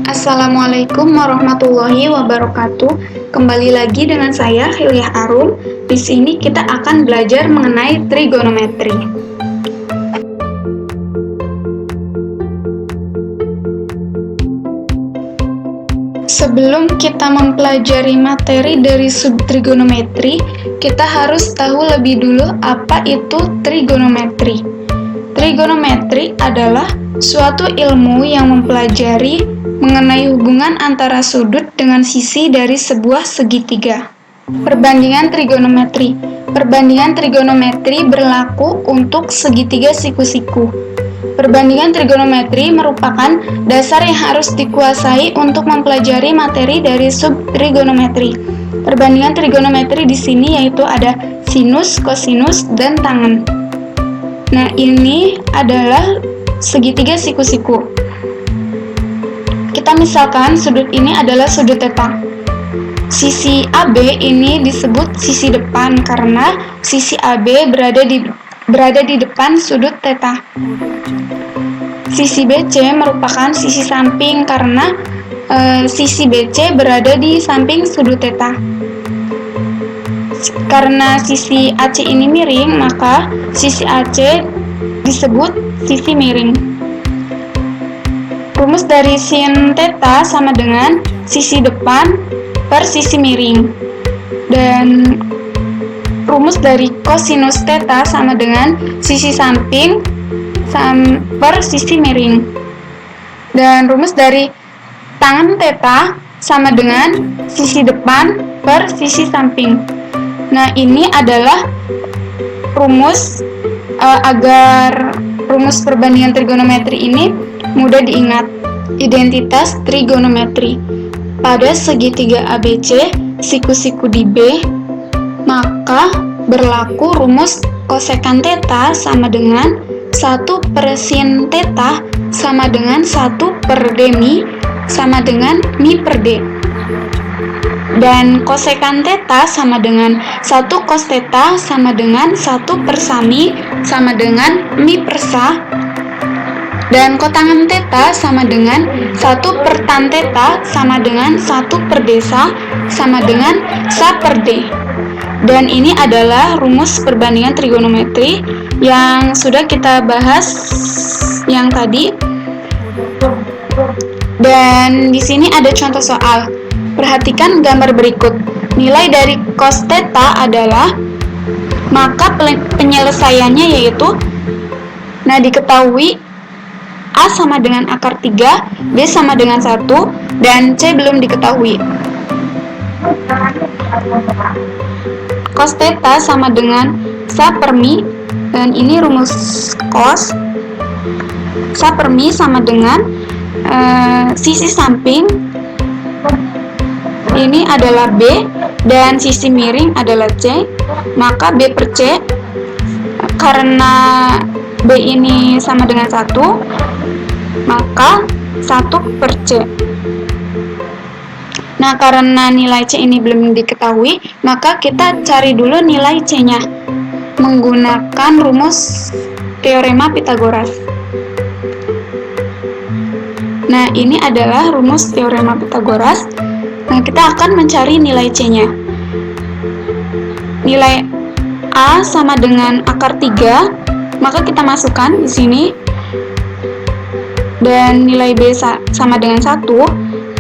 Assalamualaikum warahmatullahi wabarakatuh. Kembali lagi dengan saya Hilyah Arum. Di sini kita akan belajar mengenai trigonometri. Sebelum kita mempelajari materi dari subtrigonometri, kita harus tahu lebih dulu apa itu trigonometri. Trigonometri adalah suatu ilmu yang mempelajari mengenai hubungan antara sudut dengan sisi dari sebuah segitiga. Perbandingan trigonometri. Perbandingan trigonometri berlaku untuk segitiga siku-siku. Perbandingan trigonometri merupakan dasar yang harus dikuasai untuk mempelajari materi dari subtrigonometri. Perbandingan trigonometri di sini yaitu ada sinus, kosinus, dan tangen. Nah, ini adalah segitiga siku-siku. Kita misalkan sudut ini adalah sudut theta. Sisi AB ini disebut sisi depan karena sisi AB berada di depan sudut theta. Sisi BC merupakan sisi samping karena sisi BC berada di samping sudut theta. Karena sisi AC ini miring, maka sisi AC disebut sisi miring. Rumus dari sin theta sama dengan sisi depan per sisi miring. Dan rumus dari kosinus theta sama dengan sisi samping per sisi miring. Dan rumus dari tangen theta sama dengan sisi depan per sisi samping. Nah, ini adalah rumus agar rumus perbandingan trigonometri ini mudah diingat. Identitas trigonometri. Pada segitiga ABC, siku-siku di B, maka berlaku rumus kosekan theta sama dengan 1 per sin theta sama dengan 1 per d mi sama dengan mi per d. Dan kosekan theta sama dengan 1 cos theta sama dengan 1 per sami sama dengan mi per sa. Dan kotangen theta sama dengan 1 per tan theta sama dengan 1 per d sa sama dengan sa per d. Dan ini adalah rumus perbandingan trigonometri yang sudah kita bahas yang tadi. Dan di sini ada contoh soal. Perhatikan gambar berikut. Nilai dari cos theta adalah, maka penyelesaiannya yaitu, diketahui A sama dengan akar 3, B sama dengan 1, dan C belum diketahui. Cos theta sama dengan sa per mi, dan ini rumus cos. Sa per mi sama dengan sisi samping ini adalah B dan sisi miring adalah C, maka B per C karena B ini sama dengan 1, maka 1 per C. Nah, karena nilai C ini belum diketahui, maka kita cari dulu nilai C-nya menggunakan rumus teorema Pythagoras. Nah, ini adalah rumus teorema Pythagoras. Nah, kita akan mencari nilai C-nya. Nilai A sama dengan akar 3, maka kita masukkan di sini. Dan nilai B sama dengan 1,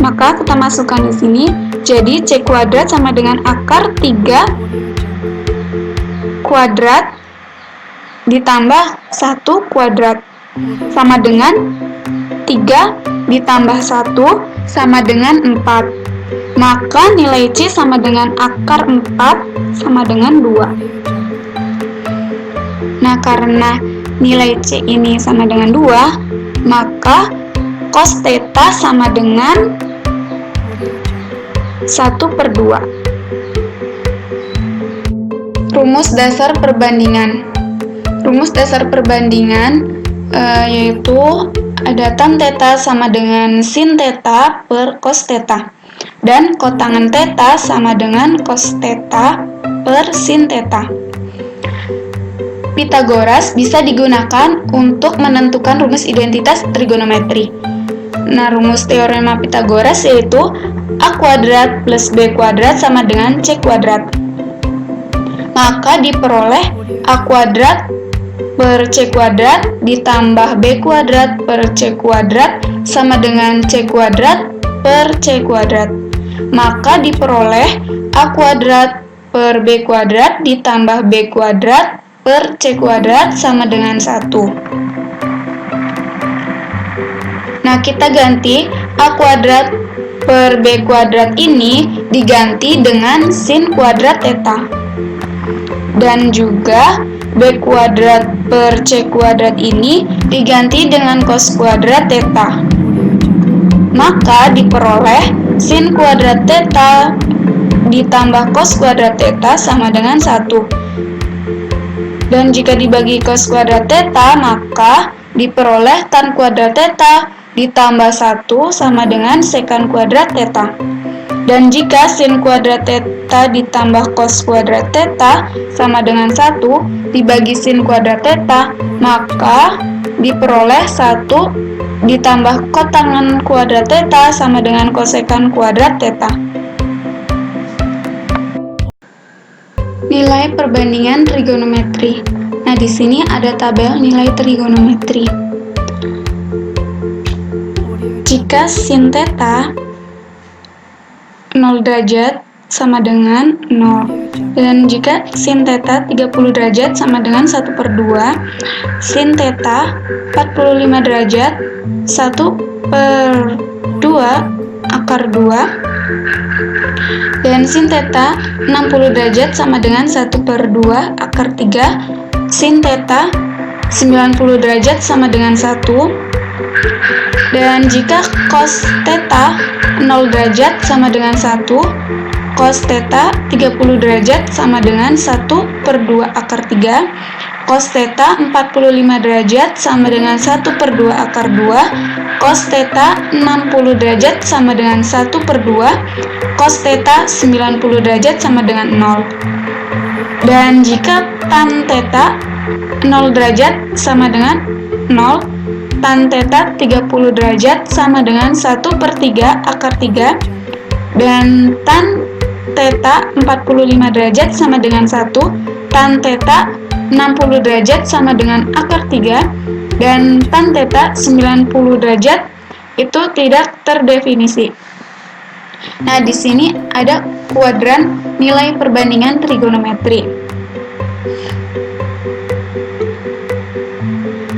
maka kita masukkan di sini. Jadi C kuadrat sama dengan akar 3 kuadrat ditambah 1 kuadrat sama dengan 3 ditambah 1 sama dengan 4. Maka nilai C sama dengan akar 4 sama dengan 2. Nah, karena nilai C ini sama dengan 2, maka cos theta sama dengan 1 per 2. Rumus dasar perbandingan. Rumus dasar perbandingan yaitu ada tan theta sama dengan sin theta per cos theta. Dan kotangen theta sama dengan cos theta per sin theta. Pythagoras bisa digunakan untuk menentukan rumus identitas trigonometri. Nah, rumus teorema Pythagoras yaitu A kuadrat plus B kuadrat sama dengan C kuadrat. Maka diperoleh A kuadrat per C kuadrat ditambah B kuadrat per C kuadrat sama dengan C kuadrat per C kuadrat. Maka diperoleh A kuadrat per B kuadrat ditambah B kuadrat per C kuadrat sama dengan 1. Nah, kita ganti A kuadrat per B kuadrat ini diganti dengan sin kuadrat theta. Dan juga B kuadrat per C kuadrat ini diganti dengan cos kuadrat theta. Maka diperoleh sin kuadrat theta ditambah cos kuadrat theta sama dengan 1. Dan jika dibagi cos kuadrat theta, maka diperoleh tan kuadrat theta ditambah 1 sama dengan secant kuadrat theta. Dan jika sin kuadrat theta ditambah cos kuadrat theta sama dengan 1 dibagi sin kuadrat theta, maka diperoleh 1 ditambah kotangen kuadrat theta sama dengan kosekant kuadrat theta. Nilai perbandingan trigonometri. Nah, di sini ada tabel nilai trigonometri. Jika sin theta 0 derajat sama dengan 0, dan jika sin theta 30 derajat sama dengan 1/2, sin theta 45 derajat 1/2 akar 2, dan sin theta 60 derajat sama dengan 1/2 akar 3, sin theta 90 derajat sama dengan 1, dan jika cos theta 0 derajat sama dengan 1, cos theta 30 derajat sama dengan 1/2 akar 3, cos theta 45 derajat sama dengan 1/2 akar 2, cos theta 60 derajat sama dengan 1/2, cos theta 90 derajat sama dengan 0. Dan jika tan theta 0 derajat sama dengan 0, tan theta 30 derajat sama dengan 1/3 akar 3, dan tan theta 45 derajat sama dengan 1, tan theta 60 derajat sama dengan akar 3, dan tan theta 90 derajat itu tidak terdefinisi. Nah, di sini ada kuadran nilai perbandingan trigonometri.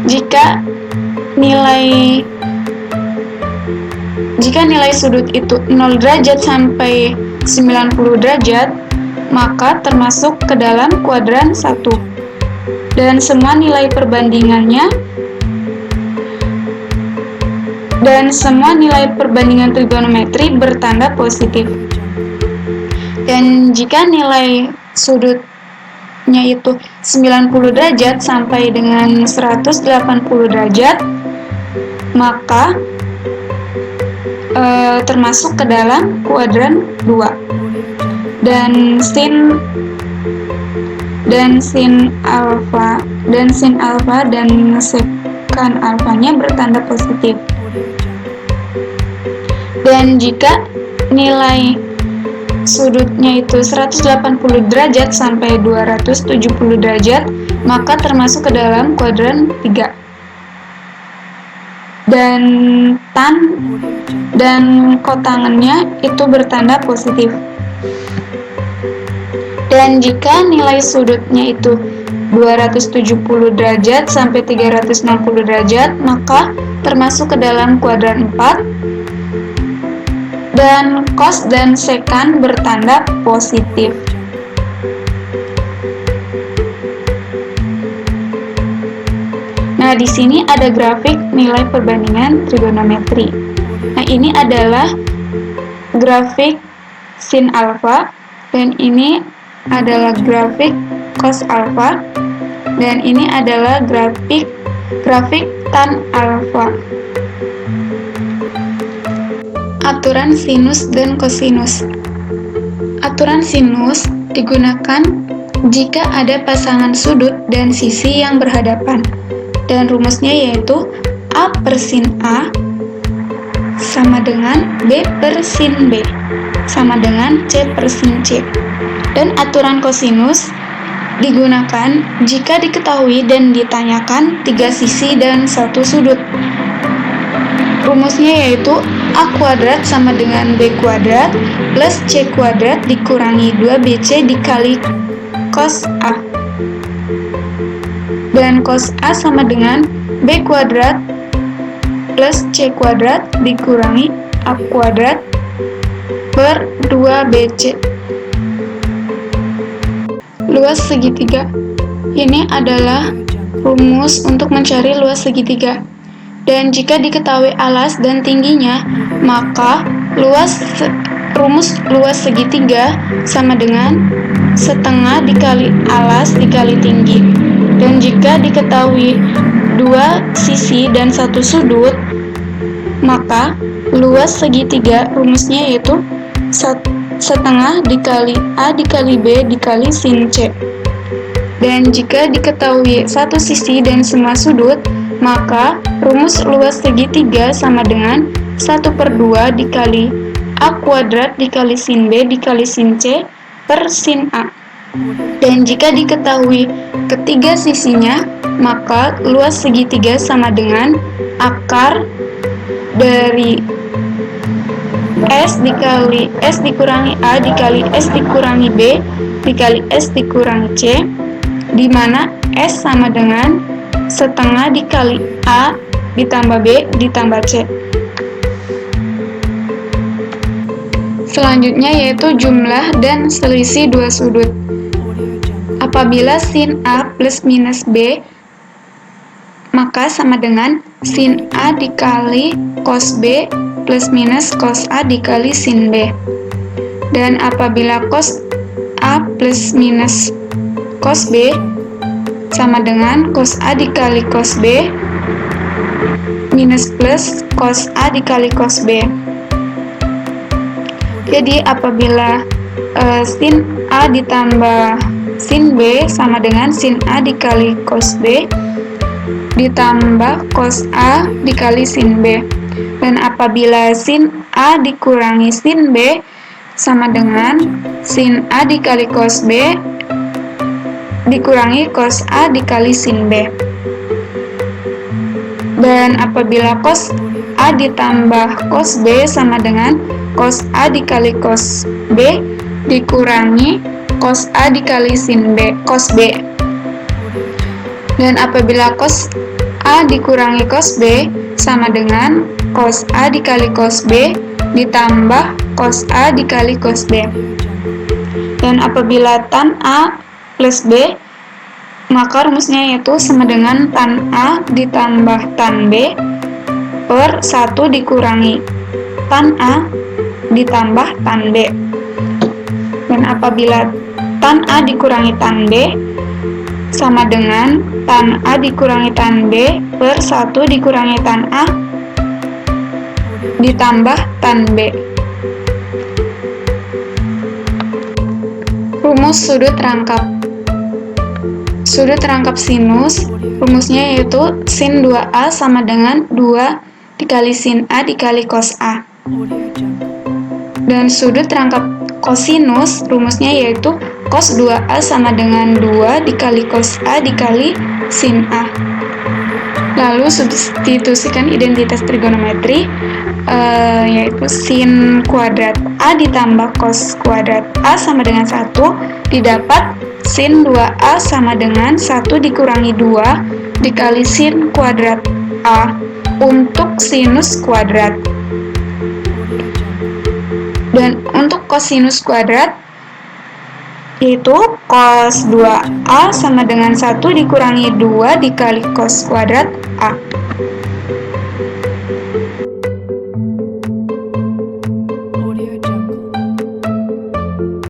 Jika nilai sudut itu 0 derajat sampai 90 derajat, maka termasuk ke dalam kuadran 1. Dan semua nilai perbandingan trigonometri bertanda positif. Dan jika nilai sudutnya itu 90 derajat sampai dengan 180 derajat, maka termasuk ke dalam kuadran 2. Dan sin alfa dan secant alfanya bertanda positif. Dan jika nilai sudutnya itu 180 derajat sampai 270 derajat, maka termasuk ke dalam kuadran 3. Dan tan dan kotangennya itu bertanda positif. Dan jika nilai sudutnya itu 270 derajat sampai 360 derajat, maka termasuk ke dalam kuadran 4. Dan cos dan secant bertanda positif. Nah, di sini ada grafik nilai perbandingan trigonometri. Nah, ini adalah grafik sin alfa, dan ini adalah grafik cos alfa, dan ini adalah grafik tan alfa. Aturan sinus dan kosinus. Aturan sinus digunakan jika ada pasangan sudut dan sisi yang berhadapan. Dan rumusnya yaitu A per sin A sama dengan B per sin B sama dengan C per sin C. Dan aturan kosinus digunakan jika diketahui dan ditanyakan 3 sisi dan 1 sudut. Rumusnya yaitu A kuadrat sama dengan B kuadrat plus C kuadrat dikurangi 2BC dikali cos A. Dan cos A sama dengan B kuadrat plus C kuadrat dikurangi A kuadrat per 2BC. Luas segitiga. Ini adalah rumus untuk mencari luas segitiga. Dan jika diketahui alas dan tingginya, maka rumus luas segitiga sama dengan setengah dikali alas dikali tinggi. Dan jika diketahui 2 sisi dan 1 sudut, maka luas segitiga rumusnya yaitu setengah dikali A dikali B dikali sin C. Dan jika diketahui 1 sisi dan semua sudut, maka rumus luas segitiga sama dengan 1/2 dikali A kuadrat dikali sin B dikali sin C per sin A. Dan jika diketahui ketiga sisinya, maka luas segitiga sama dengan akar dari S dikali S dikurangi A dikali S dikurangi B dikali S dikurangi C, di mana S sama dengan setengah dikali A ditambah B ditambah C. Selanjutnya yaitu jumlah dan selisih 2 sudut. Apabila sin A plus minus B, maka sama dengan sin A dikali cos B plus minus cos A dikali sin B. Dan apabila cos A plus minus cos B sama dengan cos A dikali cos B minus plus cos A dikali cos B. Jadi apabila sin A ditambah sin B sama dengan sin A dikali cos B ditambah cos A dikali sin B. Dan apabila sin A dikurangi sin B sama dengan sin A dikali cos B dikurangi cos A dikali sin B. Dan apabila cos A ditambah cos B sama dengan cos A dikali cos B dikurangi cos A dikali sin B, cos B. Dan apabila cos A dikurangi cos B sama dengan cos A dikali cos B ditambah cos A dikali cos B. Dan apabila tan A plus B, maka rumusnya yaitu sama dengan tan A ditambah tan B per 1 dikurangi tan A ditambah tan B. Dan apabila tan A dikurangi tan B sama dengan tan A dikurangi tan B per 1 dikurangi tan A ditambah tan B. Rumus sudut rangkap. Sudut rangkap sinus, rumusnya yaitu sin 2A sama dengan 2 dikali sin A dikali cos A. Dan sudut rangkap kosinus, rumusnya yaitu cos 2A sama dengan 2 dikali cos A dikali sin A. Lalu substitusikan identitas trigonometri, yaitu sin kuadrat A ditambah cos kuadrat A sama dengan 1 didapat sin 2A sama dengan 1 dikurangi 2 dikali sin kuadrat A untuk sinus kuadrat. Dan untuk kosinus kuadrat yaitu cos 2A sama dengan 1 dikurangi 2 dikali cos kuadrat A.